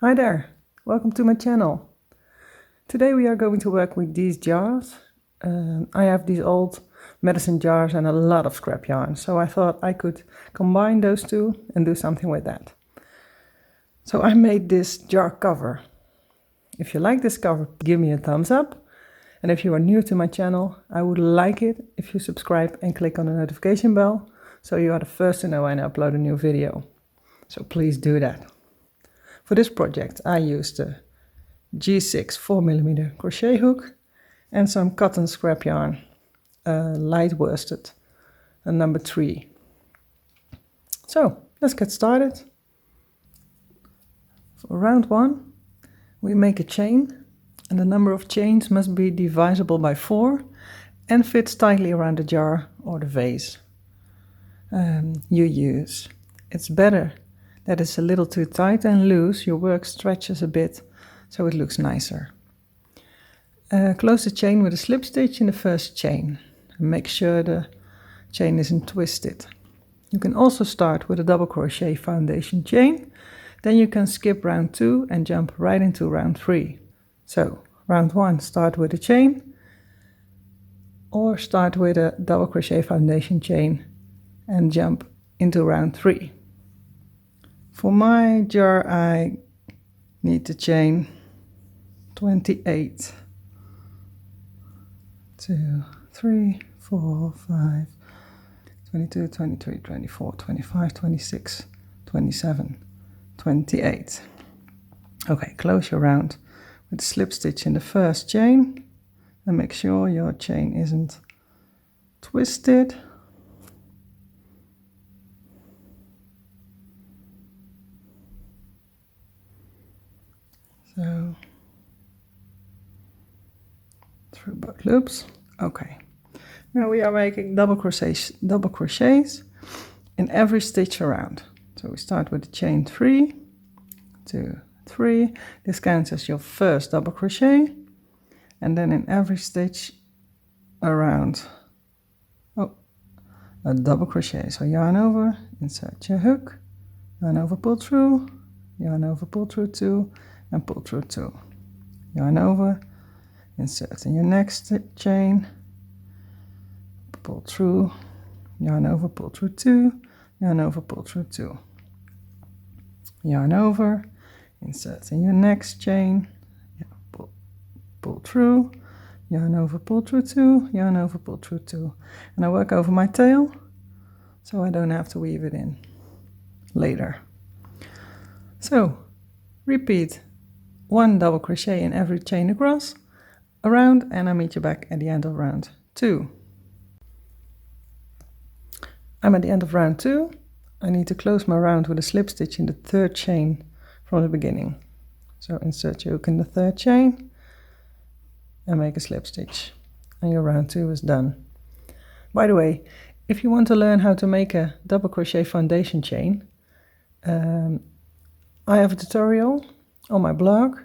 Hi there, welcome to my channel. Today we are going to work with these jars. I have these old medicine jars and a lot of scrap yarn, so I thought I could combine those two and do something with that. So I made this jar cover. If you like this cover, give me a thumbs up. And if you are new to my channel, I would like it if you subscribe and click on the notification bell, so you are the first to know when I upload a new video. So please do that. For this project I used a G6 4mm crochet hook and some cotton scrap yarn, light worsted, a number 3. So let's get started. For round 1 we make a chain, and the number of chains must be divisible by 4 and fits tightly around the jar or the vase you use. It's better that it's a little too tight and loose, your work stretches a bit so it looks nicer. Close the chain with a slip stitch in the first chain and make sure the chain isn't twisted. You can also start with a double crochet foundation chain, then you can skip round 2 and jump right into round 3. So round 1 start with a chain or start with a double crochet foundation chain and jump into round 3. For my jar I need to chain 28, 2, 3, 4, 5, 22, 23, 24, 25, 26, 27, 28. Okay, close your round with a slip stitch in the first chain and make sure your chain isn't twisted. So through both loops. Okay, now we are making double crochets in every stitch around. So we start with the chain 3, 2, 3. This counts as your first double crochet, and then in every stitch around, a double crochet. So yarn over, insert your hook, yarn over, pull through, yarn over, pull through 2, and pull through 2. Yarn over, insert in your next chain, pull through, yarn over, pull through 2, yarn over, pull through 2. Yarn over, insert in your next chain, pull through, yarn over, pull through 2, yarn over, pull through 2. And I work over my tail so I don't have to weave it in later. So repeat 1 double crochet in every chain across around, and I meet you back at the end of round 2. I'm at the end of round 2. I need to close my round with a slip stitch in the 3rd chain from the beginning. So insert your hook in the 3rd chain and make a slip stitch, and your round 2 is done. By the way, if you want to learn how to make a double crochet foundation chain, I have a tutorial on my blog.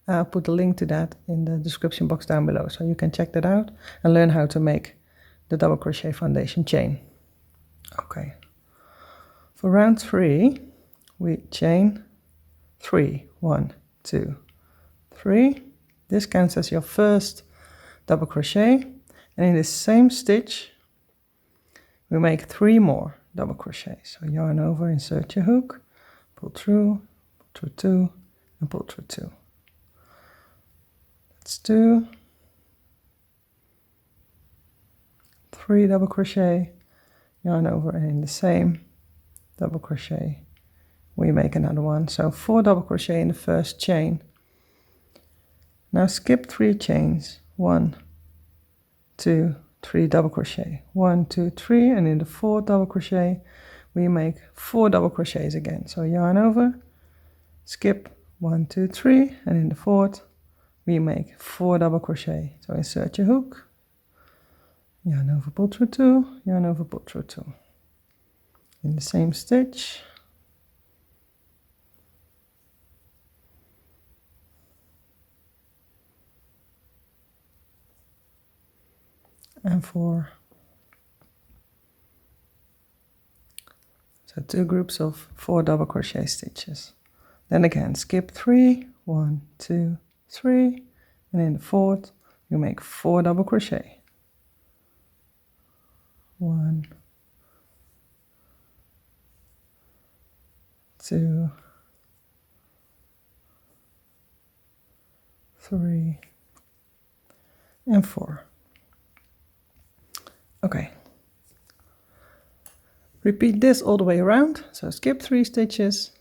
I'll put a link to that in the description box down below, so you can check that out and learn how to make the double crochet foundation chain. Okay, for round 3 we chain 3, 1, 2, 3. This counts as your first double crochet, and in this same stitch we make 3 more double crochets. So yarn over, insert your hook, pull through 2, and pull through 2. That's 2, 3 double crochet, yarn over, and in the same double crochet we make another one. So 4 double crochet in the first chain. Now skip 3 chains, 1, 2, 3 double crochet, 1, 2, 3, and in the 4th double crochet we make 4 double crochets again. So yarn over, skip 1, 2, 3, and in the 4th we make 4 double crochet. So insert your hook, yarn over, pull through 2, yarn over, pull through 2. In the same stitch, and 4. So 2 groups of 4 double crochet stitches. Then again, skip 3, 1, 2, 3, and in the fourth you make 4 double crochet. 1, 2, 3, and 4. Okay. Repeat this all the way around. So skip 3 stitches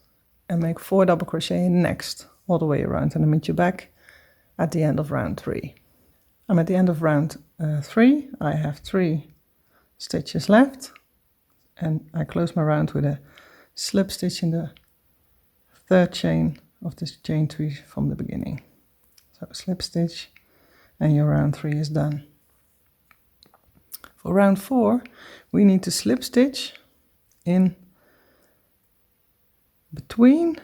and make 4 double crochet next all the way around, and I'll meet you back at the end of round 3. I'm at the end of round 3. I have 3 stitches left, and I close my round with a slip stitch in the third chain of this chain 3 from the beginning. So slip stitch, and your round 3 is done. For round 4, we need to slip stitch in between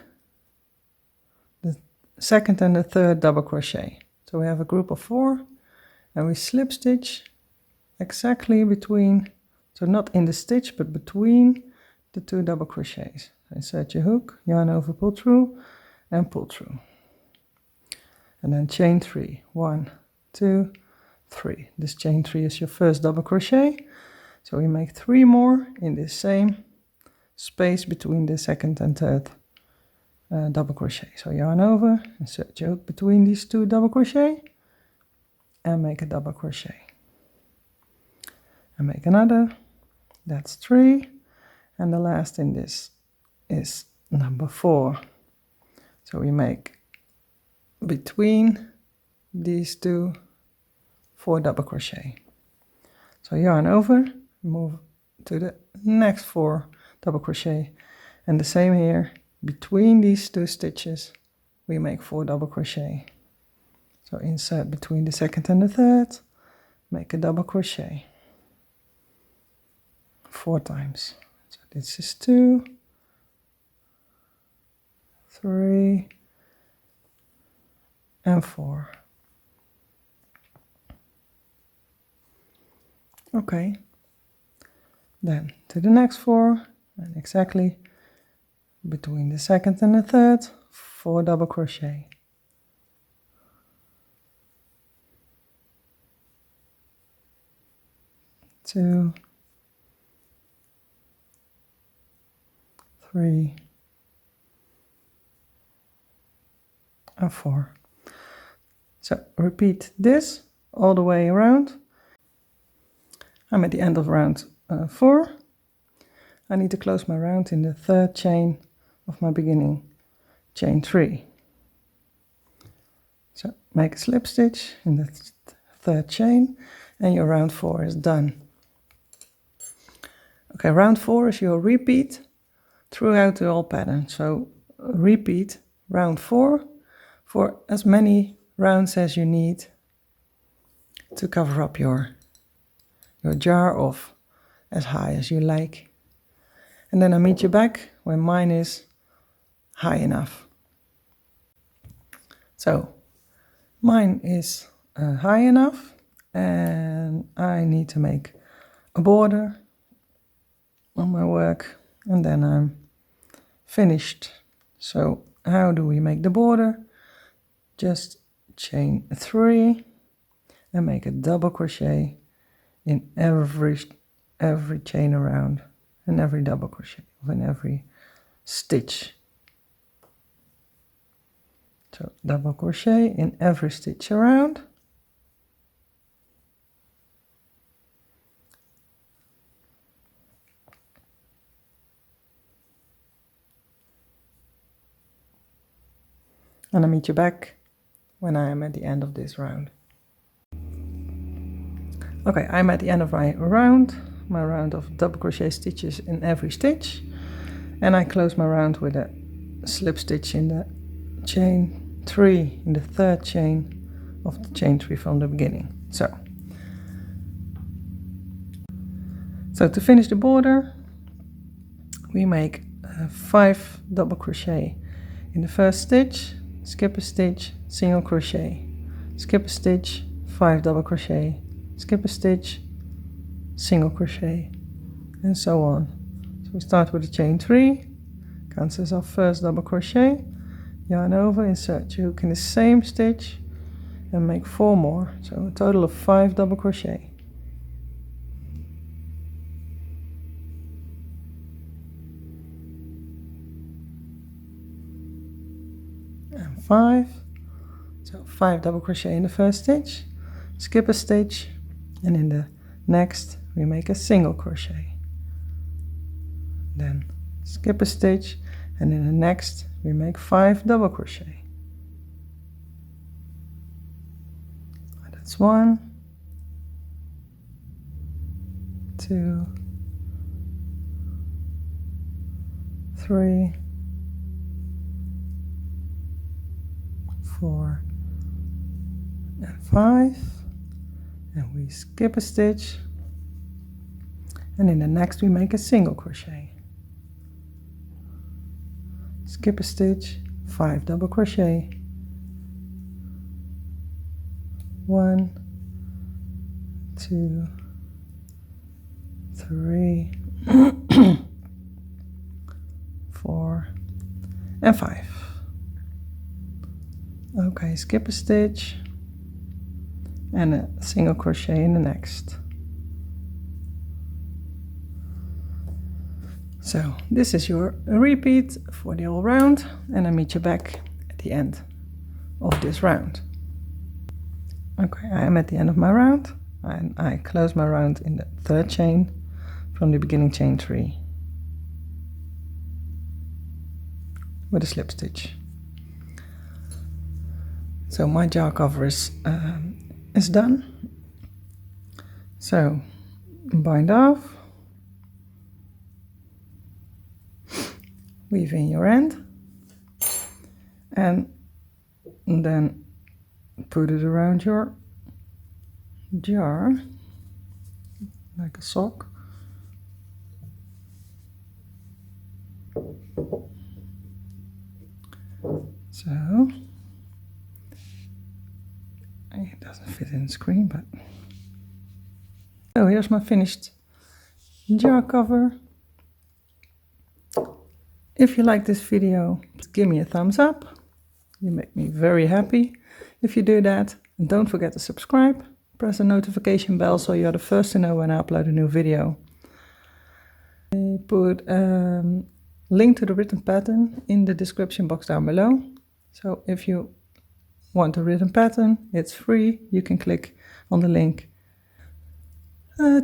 the second and the third double crochet. So we have a group of 4, and we slip stitch exactly between, so not in the stitch, but between the 2 double crochets. Insert your hook, yarn over, pull through, and pull through. And then chain 3, 1, 2, 3. This chain 3 is your first double crochet. So we make 3 more in this same space between the second and third double crochet. So yarn over, insert your hook between these 2 double crochet, and make a double crochet. And make another, that's 3, and the last in this is number 4. So we make between these 2 4 double crochet. So yarn over, move to the next 4 double crochet, and the same here, between these 2 stitches we make 4 double crochet. So insert between the second and the third, make a double crochet 4 times. So this is 2, 3, and 4. Okay, then to the next 4, and exactly between the second and the third, 4 double crochet. Two, 3, and 4. So repeat this all the way around. I'm at the end of round 4. I need to close my round in the third chain of my beginning chain 3. So make a slip stitch in the third chain, and your round 4 is done. Okay, round 4 is your repeat throughout the whole pattern. So repeat round 4 for as many rounds as you need to cover up your jar of as high as you like. And then I meet you back when mine is high enough. So mine is high enough, and I need to make a border on my work, and then I'm finished. So how do we make the border? Just chain 3 and make a double crochet in every chain around, and every double crochet, in every stitch. So double crochet in every stitch around. And I'll meet you back when I am at the end of this round. Okay, I'm at the end of my round of double crochet stitches in every stitch, and I close my round with a slip stitch in the chain 3 in the third chain of the chain 3 from the beginning. So to finish the border, we make 5 double crochet in the first stitch, skip a stitch, single crochet, skip a stitch, 5 double crochet, skip a stitch, single crochet, and so on. So we start with the chain 3, counts as our first double crochet, yarn over, insert your hook in the same stitch and make 4 more, so a total of 5 double crochet. And 5, so 5 double crochet in the first stitch, skip a stitch, and in the next we make a single crochet, then skip a stitch, and in the next we make 5 double crochet. That's 1, 2, 3, 4, and 5, and we skip a stitch, and in the next we make a single crochet, skip a stitch, 5 double crochet, 1, 2, 3, 4, and 5. Okay, skip a stitch and a single crochet in the next. So this is your repeat for the whole round, and I meet you back at the end of this round. Okay, I am at the end of my round, and I close my round in the 3rd chain from the beginning chain 3 with a slip stitch. So my jar cover is done. So bind off, weave in your end, and then put it around your jar like a sock. So it doesn't fit in the screen, but so here's my finished jar cover. If you like this video, give me a thumbs up. You make me very happy if you do that. And don't forget to subscribe. Press the notification bell so you're the first to know when I upload a new video. I put a link to the written pattern in the description box down below. So if you want a written pattern, it's free. You can click on the link.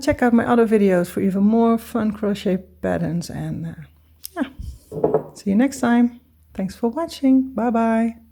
Check out my other videos for even more fun crochet patterns, and yeah. See you next time. Thanks for watching. Bye bye.